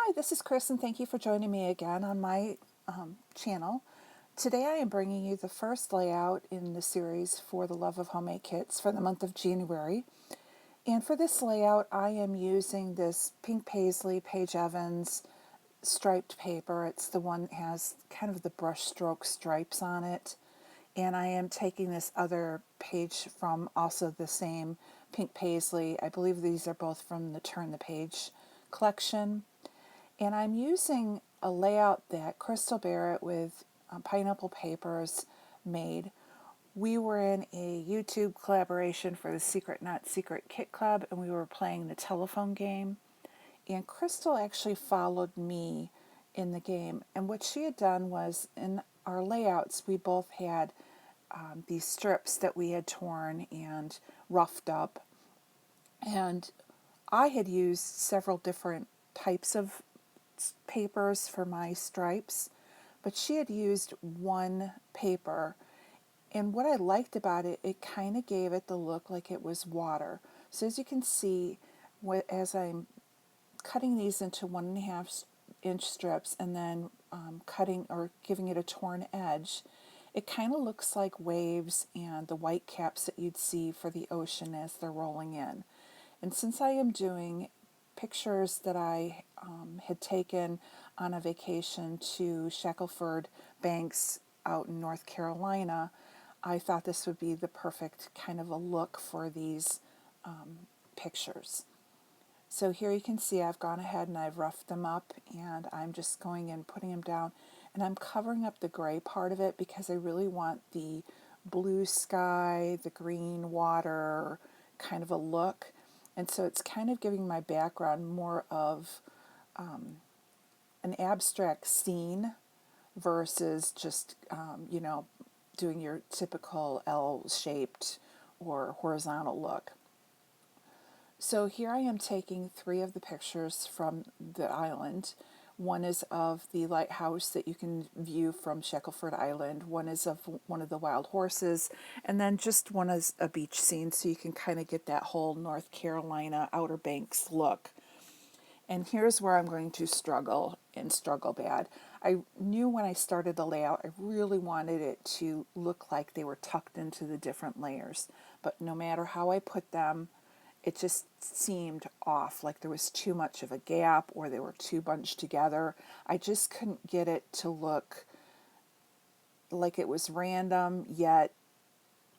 Hi, this is Chris, and thank you for joining me again on my channel. Today I am bringing you the first layout in the series for the Love of Homemade Kits for the month of January. And for this layout, I am using this Pink Paisley Paige Evans striped paper. It's the one that has kind of the brush stroke stripes on it. And I am taking this other page from also the same Pink Paisley. I believe these are both from the Turn the Page collection. And I'm using a layout that Crystal Barrett with Pineapple Papers made. We were in a YouTube collaboration for the Secret Not Secret Kit Club, and we were playing the telephone game. And Crystal actually followed me in the game. And what she had done was in our layouts, we both had these strips that we had torn and roughed up. And I had used several different types of papers for my stripes, but she had used one paper. And what I liked about it, it kind of gave it the look like it was water. So as you can see, as I'm cutting these into 1.5 inch strips and then cutting or giving it a torn edge, it kind of looks like waves and the white caps that you'd see for the ocean as they're rolling in. And since I am doing pictures that I had taken on a vacation to Shackelford Banks out in North Carolina, I thought this would be the perfect kind of a look for these pictures. So here you can see I've gone ahead and I've roughed them up, and I'm just going and putting them down, and I'm covering up the gray part of it because I really want the blue sky, the green water kind of a look. And so it's kind of giving my background more of an abstract scene versus just, doing your typical L-shaped or horizontal look. So here I am taking 3 of the pictures from the island. One is of the lighthouse that you can view from Shackelford Island. One is of one of the wild horses. And then just one is a beach scene, so you can kind of get that whole North Carolina Outer Banks look. And here's where I'm going to struggle, and struggle bad. I knew when I started the layout, I really wanted it to look like they were tucked into the different layers. But no matter how I put them, it just seemed off, like there was too much of a gap or they were too bunched together. I just couldn't get it to look like it was random, yet,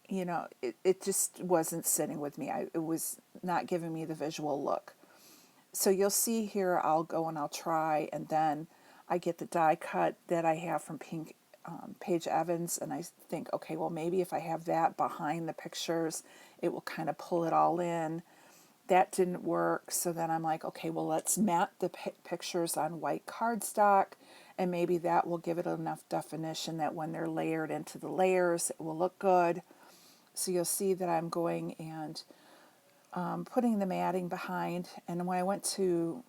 it just wasn't sitting with me. It was not giving me the visual look. So you'll see here, I'll go and I'll try, and then I get the die cut that I have from Pink Paige Evans, and I think, okay, well, maybe if I have that behind the pictures, it will kind of pull it all in. That didn't work, so then I'm like, okay, well, let's mat the pictures on white cardstock, and maybe that will give it enough definition that when they're layered into the layers, it will look good. So you'll see that I'm going and putting the matting behind, and when I went to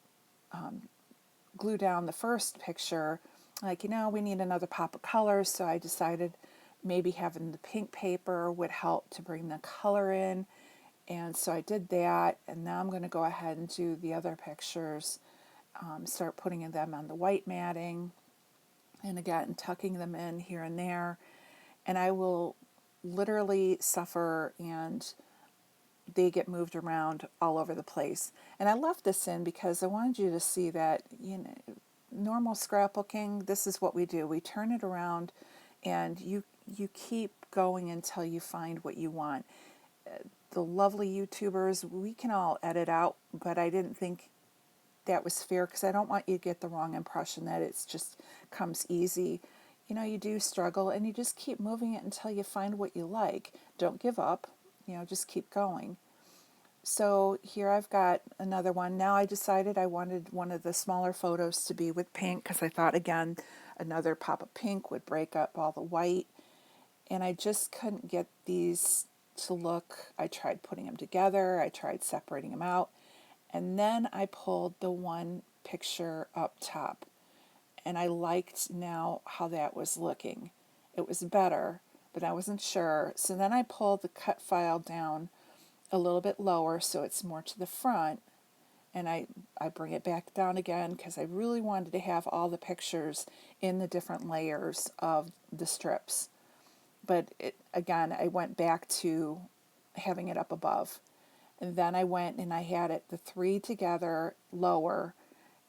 glue down the first picture, like, we need another pop of color, so I decided maybe having the pink paper would help to bring the color in. And so I did that, and now I'm going to go ahead and do the other pictures, start putting them on the white matting, and again, tucking them in here and there. And I will literally suffer, and they get moved around all over the place. And I left this in because I wanted you to see that, normal scrapbooking, this is what we do. We turn it around, and you keep going until you find what you want. The lovely YouTubers, we can all edit out, but I didn't think that was fair because I don't want you to get the wrong impression that it's just comes easy. You do struggle, and you just keep moving it until you find what you like. Don't give up, just keep going. So here I've got another one. Now I decided I wanted one of the smaller photos to be with pink because I thought, again, another pop of pink would break up all the white. And I just couldn't get these to look. I tried putting them together. I tried separating them out. And then I pulled the one picture up top. And I liked now how that was looking. It was better, but I wasn't sure. So then I pulled the cut file down a little bit lower so it's more to the front, and I bring it back down again because I really wanted to have all the pictures in the different layers of the strips. But again, I went back to having it up above. And then I went and I had it the three together lower,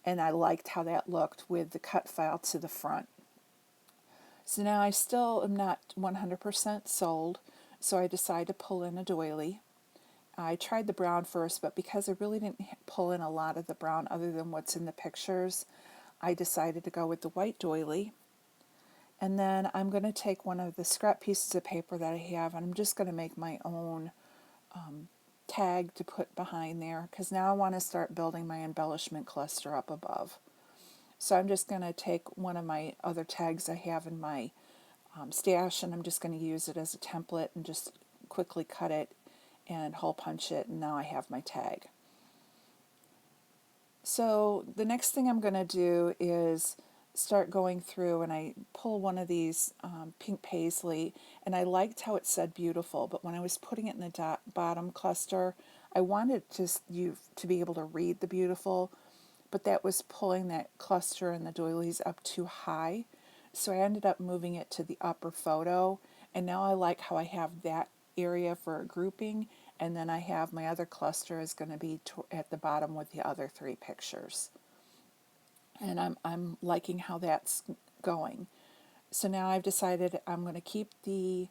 and I liked how that looked with the cut file to the front. So now I still am not 100% sold, so I decided to pull in a doily. I tried the brown first, but because I really didn't pull in a lot of the brown other than what's in the pictures, I decided to go with the white doily. And then I'm going to take one of the scrap pieces of paper that I have, and I'm just going to make my own tag to put behind there, because now I want to start building my embellishment cluster up above. So I'm just going to take one of my other tags I have in my stash, and I'm just going to use it as a template and just quickly cut it and hole punch it, and now I have my tag. So the next thing I'm going to do is start going through, and I pull one of these pink paisley, and I liked how it said beautiful, but when I was putting it in the bottom cluster, I wanted just you to be able to read the beautiful, but that was pulling that cluster and the doilies up too high. So I ended up moving it to the upper photo, and now I like how I have that area for a grouping, and then I have my other cluster is going to be at the bottom with the other three pictures. And I'm liking how that's going. So now I've decided I'm going to keep the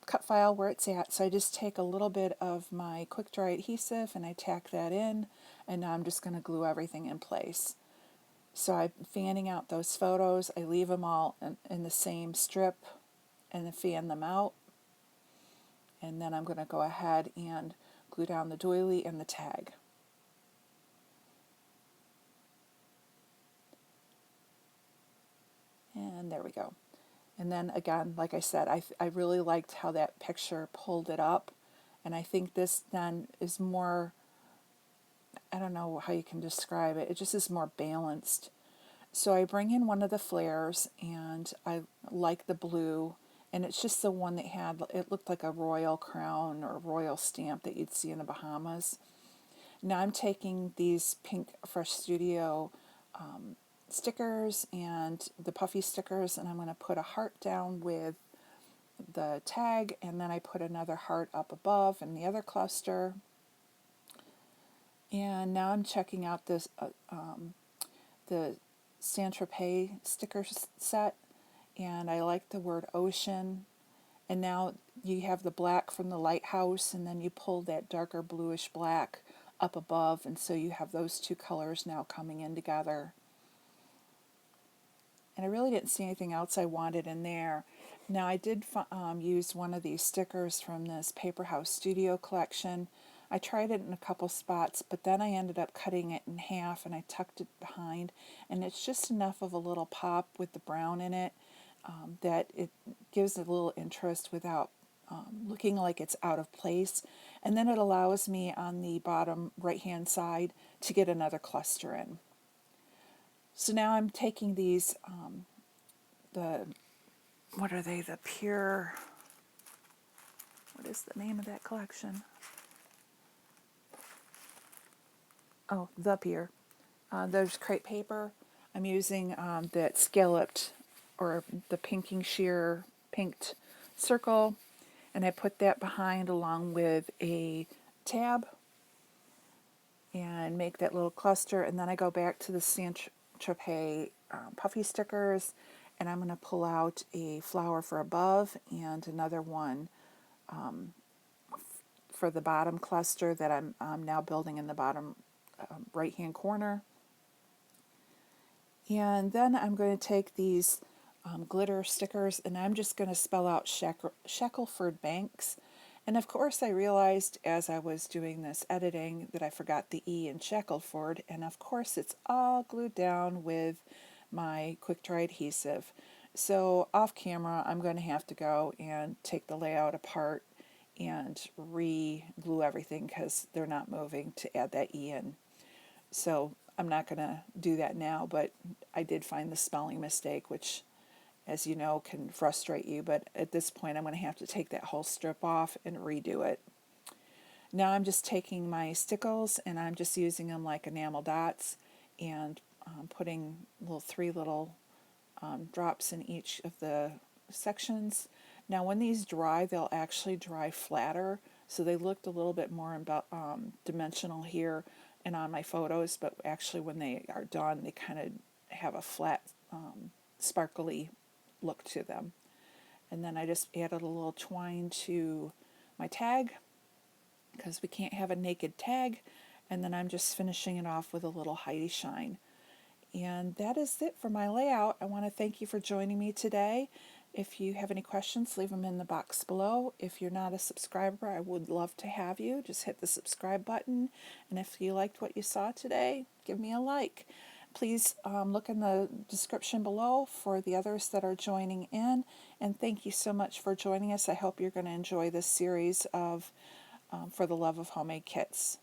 cut file where it's at. So I just take a little bit of my quick dry adhesive and I tack that in, and now I'm just going to glue everything in place. So I'm fanning out those photos. I leave them all in the same strip and fan them out. And then I'm going to go ahead and glue down the doily and the tag. And there we go. And then again, like I said, I really liked how that picture pulled it up. And I think this then is more, I don't know how you can describe it, it just is more balanced. So I bring in one of the flares, and I like the blue, and it's just the one that had, it looked like a royal crown or royal stamp that you'd see in the Bahamas. Now I'm taking these pink Fresh Studio stickers and the puffy stickers, and I'm going to put a heart down with the tag, and then I put another heart up above in the other cluster. And now I'm checking out this the Saint-Tropez sticker set, and I like the word ocean. And now you have the black from the lighthouse, and then you pull that darker bluish black up above, and so you have those two colors now coming in together. And I really didn't see anything else I wanted in there. Now I did use one of these stickers from this Paper House Studio collection. I tried it in a couple spots, but then I ended up cutting it in half and I tucked it behind, and it's just enough of a little pop with the brown in it that it gives a little interest without looking like it's out of place. And then it allows me on the bottom right hand side to get another cluster in. So now I'm taking these, what are they, the Pure, what is the name of that collection? Oh, the Pure. There's crepe paper. I'm using that scalloped or the pinking sheer pinked circle, and I put that behind along with a tab and make that little cluster, and then I go back to the Saint-Tropez puffy stickers, and I'm going to pull out a flower for above and another one for the bottom cluster that I'm now building in the bottom right hand corner. And then I'm going to take these glitter stickers, and I'm just going to spell out Shackelford Banks. And of course I realized as I was doing this editing that I forgot the E in Shackelford, and of course it's all glued down with my quick dry adhesive. So off camera I'm going to have to go and take the layout apart and re-glue everything because they're not moving to add that E in. So I'm not going to do that now, but I did find the spelling mistake, which, as you know, can frustrate you. But at this point, I'm going to have to take that whole strip off and redo it. Now I'm just taking my stickles and I'm just using them like enamel dots and putting three little drops in each of the sections. Now when these dry, they'll actually dry flatter, so they looked a little bit more dimensional here and on my photos, but actually when they are done, they kind of have a flat, sparkly look to them. And then I just added a little twine to my tag because we can't have a naked tag. And then I'm just finishing it off with a little Heidi shine. And that is it for my layout. I want to thank you for joining me today. If you have any questions, leave them in the box below. If you're not a subscriber, I would love to have you. Just hit the subscribe button. And if you liked what you saw today, give me a like. Please look in the description below for the others that are joining in. And thank you so much for joining us. I hope you're going to enjoy this series of For the Love of Homemade Kits.